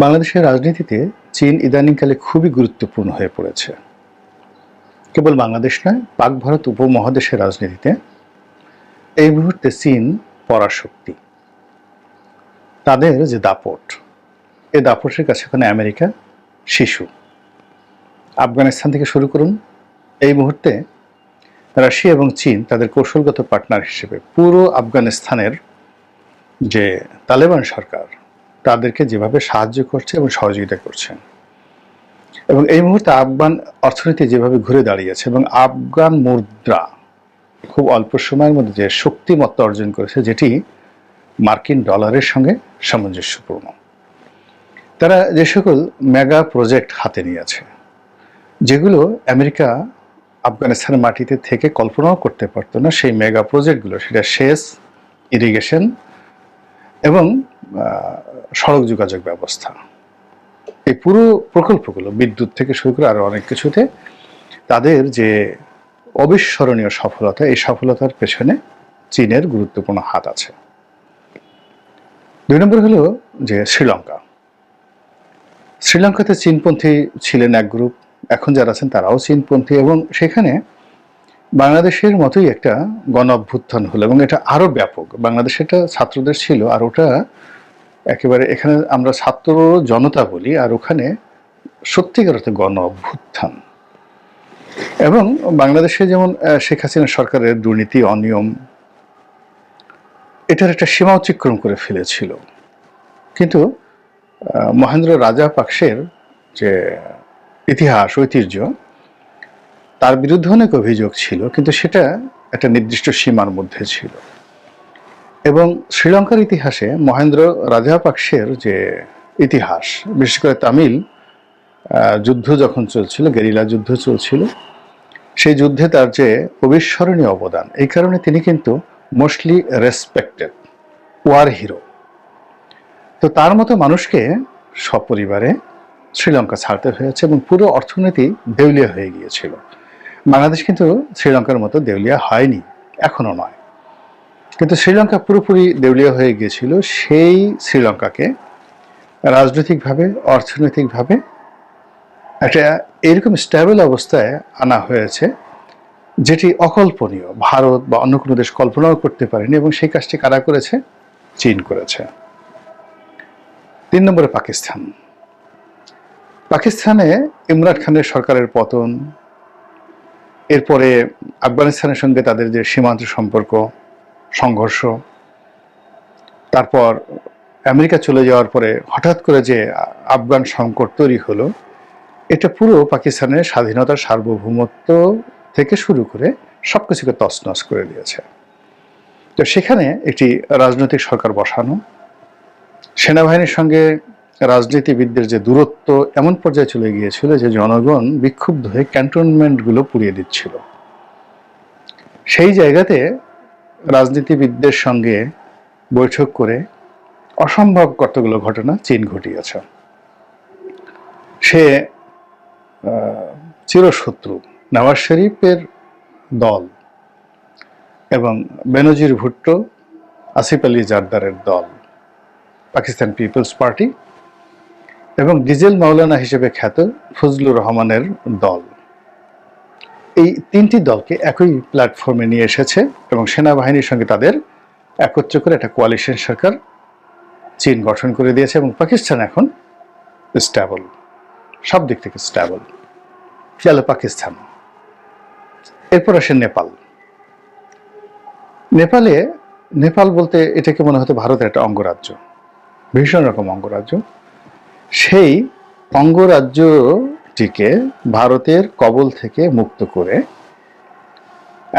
বাংলাদেশের রাজনীতিতে চীন ইদানিংকালে খুবই গুরুত্বপূর্ণ হয়ে পড়েছে। কেবল বাংলাদেশ নয়, পাক ভারত উপমহাদেশের রাজনীতিতে এই মুহূর্তে চীন পরাশক্তি। তাদের যে দাপট, এই দাপটের কাছে এখন আমেরিকা শিশু। আফগানিস্তান থেকে শুরু করুন, এই মুহূর্তে রাশিয়া এবং চীন তাদের কৌশলগত পার্টনার হিসেবে পুরো আফগানিস্তানের যে তালেবান সরকার তাদেরকে যেভাবে সাহায্য করছে এবং সহযোগিতা করছে, এবং এই মুহূর্তে আফগান অর্থনীতি যেভাবে ঘুরে দাঁড়িয়েছে এবং আফগান মুদ্রা খুব অল্প সময়ের মধ্যে যে শক্তিমত্তা অর্জন করেছে, যেটি মার্কিন ডলারের সঙ্গে সামঞ্জস্যপূর্ণ। তারা যে সকল মেগা প্রজেক্ট হাতে নিয়েছে, যেগুলো আমেরিকা আফগানিস্তানের মাটিতে থেকে কল্পনাও করতে পারতো না, সেই মেগা প্রজেক্টগুলো, সেটা সেচ, ইরিগেশন এবং সড়ক যোগাযোগ ব্যবস্থা, এই পুরো প্রকল্পগুলো, বিদ্যুৎ থেকে শুরু করে আরো অনেক কিছুতে তাদের যে অবিস্মরণীয় সফলতা, এই সফলতার পেছনে চীনের গুরুত্বপূর্ণ হাত আছে। 2 নম্বর হলো যে শ্রীলঙ্কা। শ্রীলঙ্কাতে চীনপন্থী ছিলেন এক গ্রুপ, এখন যারা আছেন তারাও চীনপন্থী, এবং সেখানে বাংলাদেশের মতোই একটা গণ অভ্যুত্থান হলো, এবং এটা আরো ব্যাপক। বাংলাদেশে এটা ছাত্রদের ছিল, আর ওটা একেবারে, এখানে আমরা ছাত্র জনতা বলি, আর ওখানে সত্যিকার অর্থে গণ অভ্যুত্থান। এবং বাংলাদেশে যেমন শেখ হাসিনা সরকারের দুর্নীতি, অনিয়ম, এটার একটা সীমা অতিক্রম করে ফেলেছিল, কিন্তু মহেন্দ্র রাজাপাকসের যে ইতিহাস, ঐতিহ্য, তার বিরুদ্ধে অনেক অভিযোগ ছিল, কিন্তু সেটা একটা নির্দিষ্ট সীমার মধ্যে ছিল। এবং শ্রীলঙ্কার ইতিহাসে মহেন্দ্র রাজাপাকসের যে ইতিহাস, বিশেষ করে তামিল যুদ্ধ যখন চলছিল, গেরিলা যুদ্ধ চলছিল, সেই যুদ্ধে তার যে অবিস্মরণীয় অবদান, এই কারণে তিনি কিন্তু মোস্টলি রেসপেক্টেড ওয়ার হিরো। তো তার মতো মানুষকে সপরিবারে শ্রীলঙ্কা ছাড়তে হয়েছে, এবং পুরো অর্থনীতি দেউলিয়া হয়ে গিয়েছিল। বাংলাদেশ কিন্তু শ্রীলঙ্কার মতো দেউলিয়া হয়নি, এখনো নয়, কিন্তু শ্রীলঙ্কা পুরোপুরি দেউলিয়া হয়ে গিয়েছিল। সেই শ্রীলঙ্কাকে রাজনৈতিকভাবে, অর্থনৈতিকভাবে একটা এরকম স্ট্যাবল অবস্থায় আনা হয়েছে, যেটি অকল্পনীয়, ভারত বা অন্য কোনো দেশ কল্পনাও করতে পারেনি, এবং সেই কাজটি কারা করেছে? চীন করেছে। 3 নম্বরে পাকিস্তান। পাকিস্তানে ইমরান খানের সরকারের পতন, এরপরে আফগানিস্তানের সঙ্গে তাদের যে সীমান্ত সম্পর্ক, সংঘর্ষ, তারপর আমেরিকা চলে যাওয়ার পরে হঠাৎ করে যে আফগান সংকট তৈরি হলো, এটা পুরো পাকিস্তানের স্বাধীনতার সার্বভৌমত্ব থেকে শুরু করে সবকিছুকে তছনছ করে দিয়েছে। তো সেখানে একটি রাজনৈতিক সরকার বসানো, সেনাবাহিনীর সঙ্গে রাজনীতিবিদদের যে দূরত্ব এমন পর্যায়ে চলে গিয়েছিল যে জনগণ বিক্ষুব্ধ হয়ে ক্যান্টনমেন্টগুলো পুড়িয়ে দিচ্ছিল। সেই জায়গাতে রাজনীতিবিদদের সঙ্গে বৈঠক করে অসম্ভব কতগুলো ঘটনা চীন ঘটিয়েছে। সে চিরশত্রু নওয়াজ শরীফের দল এবং বেনজির ভুট্টো, আসিফ আলী জারদারের দল, পাকিস্তান পিপলস পার্টি, এবং ডিজেল মাওলানা হিসেবে খ্যাত ফজলুর রহমানের দল, এই 3টি দলকে একই প্ল্যাটফর্মে নিয়ে এসেছে এবং সেনাবাহিনীর সঙ্গে তাদের একত্র করে একটা কোয়ালিশন সরকার চীন গঠন করে দিয়েছে, এবং পাকিস্তান এখন স্ট্যাবল, সব দিক থেকে স্ট্যাবল। গেল পাকিস্তান। এরপর আসে নেপাল। নেপাল বলতে এটাকে মনে হতো ভারতের একটা অঙ্গরাজ্য, ভীষণ রকম অঙ্গরাজ্য। সেই অঙ্গরাজ্যটিকে ভারতের কবল থেকে মুক্ত করে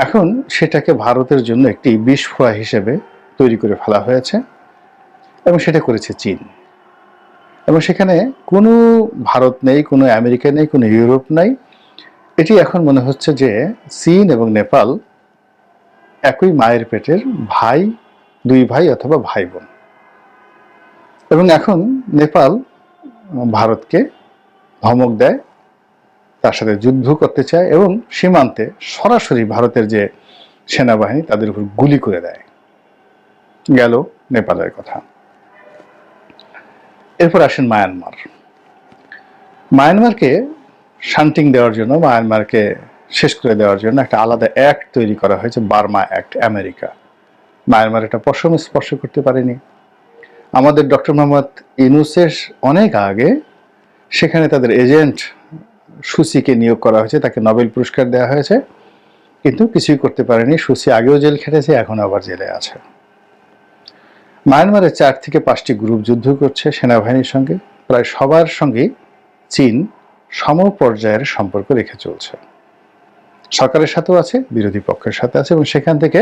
এখন সেটাকে ভারতের জন্য একটি বিষফোঁড়া হিসেবে তৈরি করে ফেলা হয়েছে, এবং সেটা করেছে চীন। এবং সেখানে কোনো ভারত নেই, কোনো আমেরিকা নেই, কোনো ইউরোপ নাই। এটি এখন মনে হচ্ছে যে চীন এবং নেপাল একই মায়ের পেটের ভাই, 2 ভাই অথবা ভাই বোন। এবং এখন নেপাল ভারতকে ধমক দেয়, তার সাথে যুদ্ধ করতে চায়, এবং সীমান্তে সরাসরি ভারতের যে সেনাবাহিনী তাদের উপর গুলি করে দেয়। গেল নেপালের কথা। এরপর আসেন মায়ানমার। মায়ানমারকে শান্তিং দেওয়ার জন্য, মায়ানমারকে শেষ করে দেওয়ার জন্য একটা আলাদা অ্যাক্ট তৈরি করা হয়েছে, বার্মা অ্যাক্ট। আমেরিকা মায়ানমার এটা পশম স্পর্শ করতে পারেনি। আমাদের ডক্টর মোহাম্মদ ইউনূসের অনেক আগে সেখানে তাদের এজেন্ট সুসিকে নিয়োগ করা হয়েছে, তাকে নোবেল পুরস্কার দেওয়া হয়েছে, কিন্তু কিছুই করতে পারেনি। সুসি আগেও জেল খেটেছে, এখন আবার জেলে আছে। মায়ানমারে 4 থেকে 5টি গ্রুপ যুদ্ধ করছে সেনাবাহিনীর সঙ্গে। প্রায় সবার সঙ্গেই চীন সমপর্যায়ের সম্পর্ক রেখে চলছে। সরকারের সাথেও আছে, বিরোধী পক্ষের সাথে আছে, এবং সেখান থেকে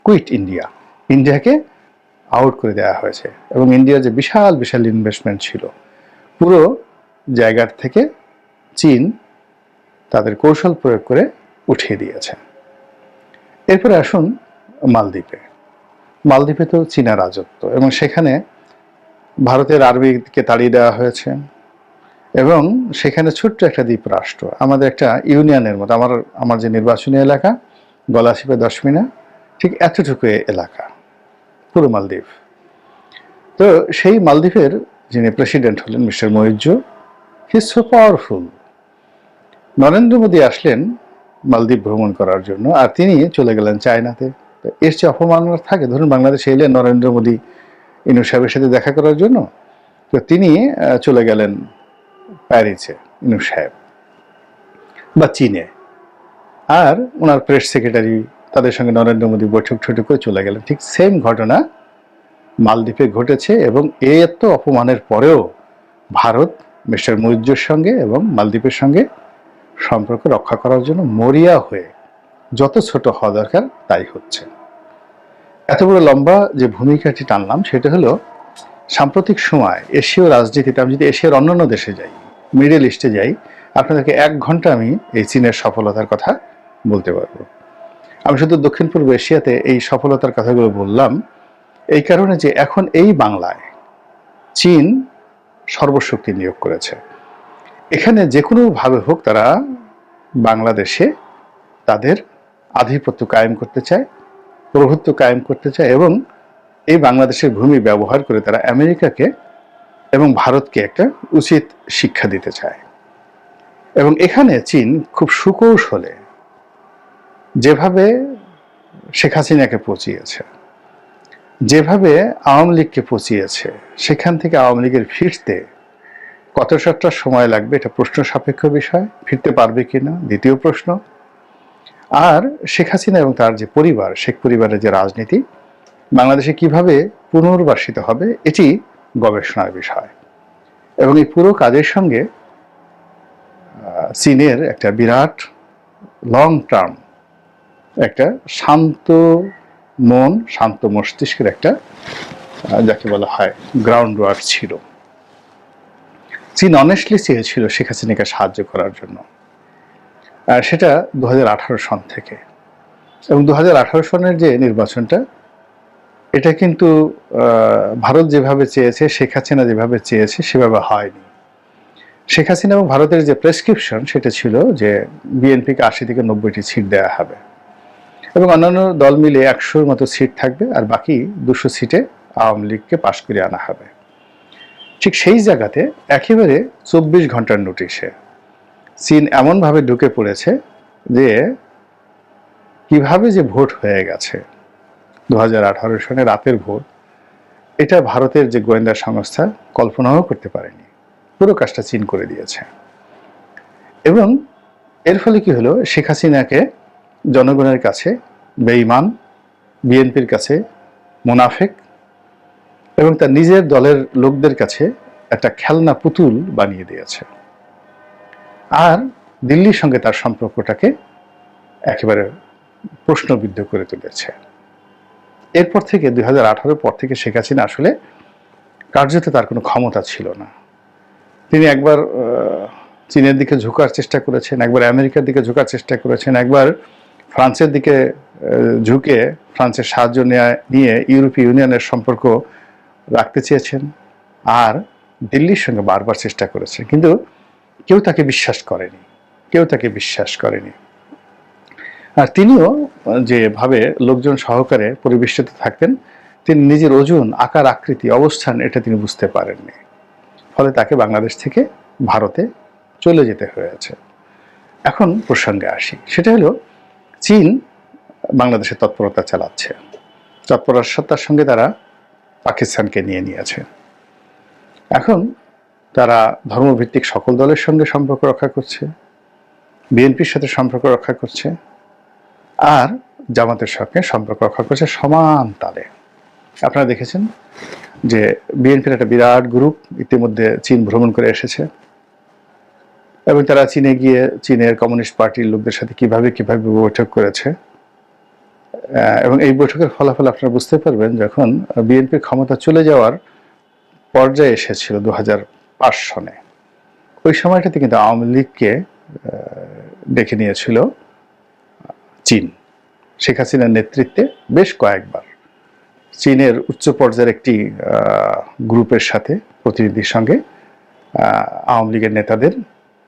কুইট ইন্ডিয়া, ইন্ডিয়াকে আউট করে দেওয়া হয়েছে। এবং ইন্ডিয়ার যে বিশাল বিশাল ইনভেস্টমেন্ট ছিল, পুরো জায়গার থেকে চীন তাদের কৌশল প্রয়োগ করে উঠিয়ে দিয়েছে। এরপরে আসুন মালদ্বীপে। মালদ্বীপে তো চীনা রাজত্ব, এবং সেখানে ভারতের আর্মিকে তাড়িয়ে দেওয়া হয়েছে, এবং সেখানে ছোট্ট একটা দ্বীপ রাষ্ট্র, আমাদের একটা ইউনিয়নের মতো। আমার যে নির্বাচনী এলাকা গলাচিপা দশমিনা, ঠিক এতটুকু এলাকা পুরো মালদ্বীপ। তো সেই মালদ্বীপের যিনি প্রেসিডেন্ট হলেন mister Muizzu, he is so powerful. Narendra Modi আসলেন মালদ্বীপ ভ্রমণ করার জন্য, আর তিনি চলে গেলেন চায়নাতে। এর চেয়ে অপমাননা থাকে? ধরুন বাংলাদেশে এলেন নরেন্দ্র মোদী ইনু সাহেবের সাথে দেখা করার জন্য, তো তিনি চলে গেলেন প্যারিসে, ইনু সাহেব, বা চীনে, আর ওনার প্রেস সেক্রেটারি তাদের সঙ্গে নরেন্দ্র মোদী বৈঠক ঠৈঠক করে চলে গেলেন। ঠিক সেম ঘটনা মালদ্বীপে ঘটেছে, এবং এত অপমানের পরেও ভারত মিস্টার মুইজ্জুর সঙ্গে এবং মালদ্বীপের সঙ্গে সম্পর্ক রক্ষা করার জন্য মরিয়া হয়ে যত ছোট হওয়া দরকার তাই হচ্ছে। এত বড় লম্বা যে ভূমিকাটি টানলাম সেটা হলো সাম্প্রতিক সময় এশীয় রাজনীতিতে। আমি যদি এশিয়ার অন্যান্য দেশে যাই, মিডল ইস্টে যাই, আপনাদেরকে 1 ঘন্টা আমি এই চীনের সফলতার কথা বলতে পারবো। আমি শুধু দক্ষিণ পূর্ব এশিয়াতে এই সফলতার কথাগুলো বললাম এই কারণে যে এখন এই বাংলায় চীন সর্বশক্তি নিয়োগ করেছে। এখানে যে কোনোভাবে হোক তারা বাংলাদেশে তাদের আধিপত্য কায়েম করতে চায়, প্রভুত্ব কায়েম করতে চায়, এবং এই বাংলাদেশের ভূমি ব্যবহার করে তারা আমেরিকাকে এবং ভারতকে একটা উচিত শিক্ষা দিতে চায়। এবং এখানে চীন খুব সুকৌশলে যেভাবে শেখ হাসিনাকে পচিয়েছে, যেভাবে আওয়ামী লীগকে পচিয়েছে, সেখান থেকে আওয়ামী লীগের ফিরতে কতটা সময় লাগবে এটা প্রশ্ন সাপেক্ষ বিষয়। ফিরতে পারবে কিনা দ্বিতীয় প্রশ্ন। আর শেখ হাসিনা এবং তার যে পরিবার, শেখ পরিবারের যে রাজনীতি বাংলাদেশে কিভাবে পুনর্বাসিত হবে, এটি গবেষণার বিষয়। এবং এই পুরো কাজের সঙ্গে চীনের একটা বিরাট লং টার্ম একটা শান্ত মন, শান্ত মস্তিষ্কের একটা যাকে বলা হয় গ্রাউন্ড ওয়ার্ক ছিল। চীন অনেস্টলি চেয়েছিল শেখ হাসিনাকে সাহায্য করার জন্য, আর সেটা 2018 সন থেকে। এবং 2018 সনের যে নির্বাচনটা, এটা কিন্তু ভারত যেভাবে চেয়েছে, শেখ হাসিনা যেভাবে চেয়েছে সেভাবে হয়নি। শেখ হাসিনা এবং ভারতের যে প্রেসক্রিপশন সেটা ছিল যে বিএনপিকে 80 থেকে 90টি সিট দেওয়া হবে, এবং অন্যান্য দল মিলে 100-র মতো সিট থাকবে, আর বাকি 200 সিটে আওয়ামী লীগকে পাশ করে আনা হবে। ঠিক সেই জায়গাতে একেবারে 24 ঘন্টার নোটিশে চীন এমনভাবে ঢুকে পড়েছে যে কিভাবে যে ভোট হয়ে গেছে 2018 সনে রাতের ভোট, এটা ভারতের যে গোয়েন্দা সংস্থা কল্পনাও করতে পারেনি। পুরো কাজটা চীন করে দিয়েছে। এবং এর ফলে কি হলো, শেখ হাসিনাকে জনগণের কাছে বেঈমান, বিএনপির কাছে মুনাফেক, এবং তার নিজের দলের লোকদের কাছে একটা খেলনা পুতুল বানিয়ে দিয়েছে। আর দিল্লির সঙ্গে তার সম্পর্কটাকে একেবারে প্রশ্নবিদ্ধ করে তুলেছে। এরপর থেকে 2018 পর থেকে শেখ হাসিনা আসলে কার্যত তার কোনো ক্ষমতা ছিল না। তিনি একবার চীনের দিকে ঝোঁকার চেষ্টা করেছেন, একবার আমেরিকার দিকে ঝোঁকার চেষ্টা করেছেন, একবার ফ্রান্সের দিকে ঝুঁকে ফ্রান্সের সাহায্য নিয়ে ইউরোপীয় ইউনিয়নের সম্পর্ক রাখতে চেয়েছেন, আর দিল্লির সঙ্গে বারবার চেষ্টা করেছেন, কিন্তু কেউ তাকে বিশ্বাস করেনি, কেউ তাকে বিশ্বাস করেনি। আর তিনিও যেভাবে লোকজন সহকারে পরিবেষ্টিত থাকতেন, তিনি নিজের ওজন, আকার, আকৃতি, অবস্থান এটা তিনি বুঝতে পারেননি। ফলে তাকে বাংলাদেশ থেকে ভারতে চলে যেতে হয়েছে। এখন প্রসঙ্গে আসি, সেটা হলো চীন বাংলাদেশে তৎপরতা চালাচ্ছে। তৎপরতার সঙ্গে তারা পাকিস্তানকে নিয়ে নিয়েছে। এখন তারা ধর্মভিত্তিক সকল দলের সঙ্গে সম্পর্ক রক্ষা করছে, বিএনপির সাথে সম্পর্ক রক্ষা করছে, আর জামাতের সঙ্গে সম্পর্ক রক্ষা করছে সমান তালে। আপনারা দেখেছেন যে বিএনপির একটা বিরাট গ্রুপ ইতিমধ্যে চীন ভ্রমণ করে এসেছে এবং তারা চীনে গিয়ে চীনের কমিউনিস্ট পার্টির লোকদের সাথে কিভাবে বৈঠক করেছে। এবং এই বৈঠকের ফলাফল আপনারা বুঝতে পারবেন যখন বিএনপির ক্ষমতা চলে যাওয়ার পর্যায়ে এসেছিল 2005 সনে। ওই সময়টাতে কিন্তু আওয়ামী লীগকে ডেকে নিয়েছিল চীন, শেখ হাসিনার নেতৃত্বে বেশ কয়েকবার চীনের উচ্চ পর্যায়ের একটি গ্রুপের সাথে, প্রতিনিধির সঙ্গে আওয়ামী লীগের নেতাদের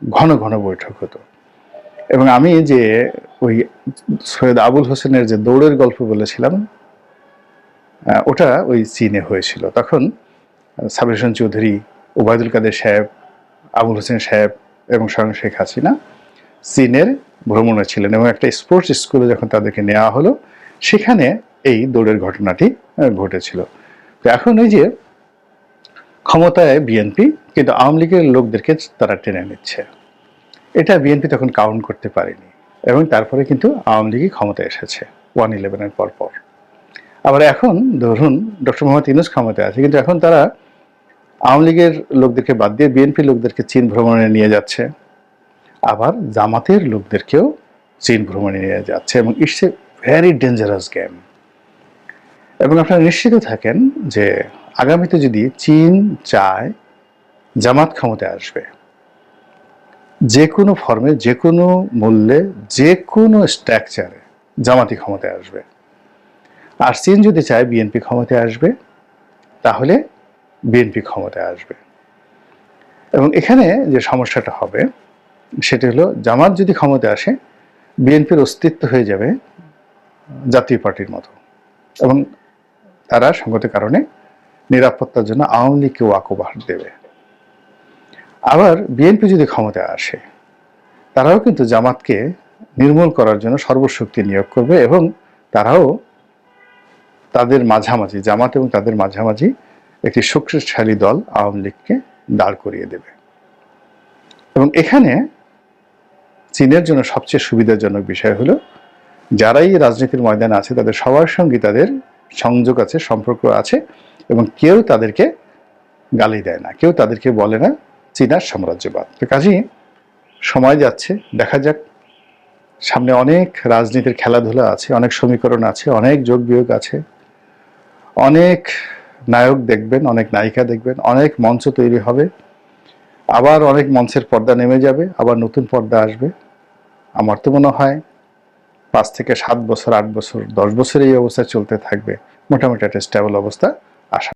ঘন ঘন বৈঠক হতো। এবং আমি যে ওই সৈয়দ আবুল হোসেনের যে দৌড়ের গল্প বলেছিলাম, ওটা ওই চীনে হয়েছিল। তখন সাবির হোসেন চৌধুরী, ওবায়দুল কাদের সাহেব, আবুল হোসেন সাহেব এবং স্বয়ং শেখ হাসিনা চীনের ভ্রমণে ছিলেন এবং একটা স্পোর্টস স্কুলে যখন তাদেরকে নেওয়া হলো সেখানে এই দৌড়ের ঘটনাটি ঘটেছিল। তো এখন এই যে ক্ষমতায় বিএনপি, কিন্তু আওয়ামী লীগের লোকদেরকে তারা টেনে নিচ্ছে, এটা বিএনপি তখন কাউন্ট করতে পারেনি এবং তারপরে কিন্তু আওয়ামী লীগই ক্ষমতায় এসেছে 1/11-এর পর। আবার এখন ধরুন ডক্টর মোহাম্মদ ইউনূস ক্ষমতায় আছে, কিন্তু এখন তারা আওয়ামী লীগের লোকদেরকে বাদ দিয়ে বিএনপি লোকদেরকে চীন ভ্রমণে নিয়ে যাচ্ছে, আবার জামাতের লোকদেরকেও চীন ভ্রমণে নিয়ে যাচ্ছে এবং it's a very dangerous game. এবং আপনারা নিশ্চিত থাকেন যে আগামীতে যদি চীন চায় জামাত ক্ষমতায় আসবে, যে কোনো ফর্মে, যে কোনো মূল্যে, যে কোনো স্ট্রাকচারে জামাতি ক্ষমতায় আসবে। আর চীন যদি চায় বিএনপি ক্ষমতায় আসবে, তাহলে বিএনপি ক্ষমতায় আসবে। এবং এখানে যে সমস্যাটা হবে সেটা হলো, জামাত যদি ক্ষমতায় আসে বিএনপির অস্তিত্ব হয়ে যাবে জাতীয় পার্টির মতো এবং তারা সঙ্গত কারণে নিরাপত্তার জন্য আওয়ামী লীগকে ওয়াকওভার দেবে। আবার বিএনপি যদি ক্ষমতায় আসে, তারাও কিন্তু জামাতকে নির্মূল করার জন্য সর্বশক্তি নিয়োগ করবে এবং তারাও তাদের মাঝামাঝি, জামাত এবং তাদের মাঝামাঝি একটি শক্তিশালী দল আওয়ামী লীগকে দাঁড় করিয়ে দেবে। এবং এখানে চীনের জন্য সবচেয়ে সুবিধাজনক বিষয় হলো, যারাই রাজনীতির ময়দানে আছে তাদের সবার সঙ্গে তাদের সংযোগ আছে, সম্পর্ক আছে এবং কেউ তাদেরকে গালি দেয় না, কেউ তাদেরকে বলে না চীনার সাম্রাজ্যবাদ। তো কাজেই সময় যাচ্ছে, দেখা যাক। সামনে অনেক রাজনীতির খেলাধুলা আছে, অনেক সমীকরণ আছে, অনেক যোগ বিয়োগ আছে, অনেক নায়ক দেখবেন, অনেক নায়িকা দেখবেন, অনেক মঞ্চ তৈরি হবে, আবার অনেক মঞ্চের পর্দা নেমে যাবে, আবার নতুন পর্দা আসবে। আমার তো মনে হয় 5 থেকে 7 বছর, 8 বছর, 10 বছর এই অবস্থা চলতে থাকবে, মোটামুটি একটা স্টেবল অবস্থা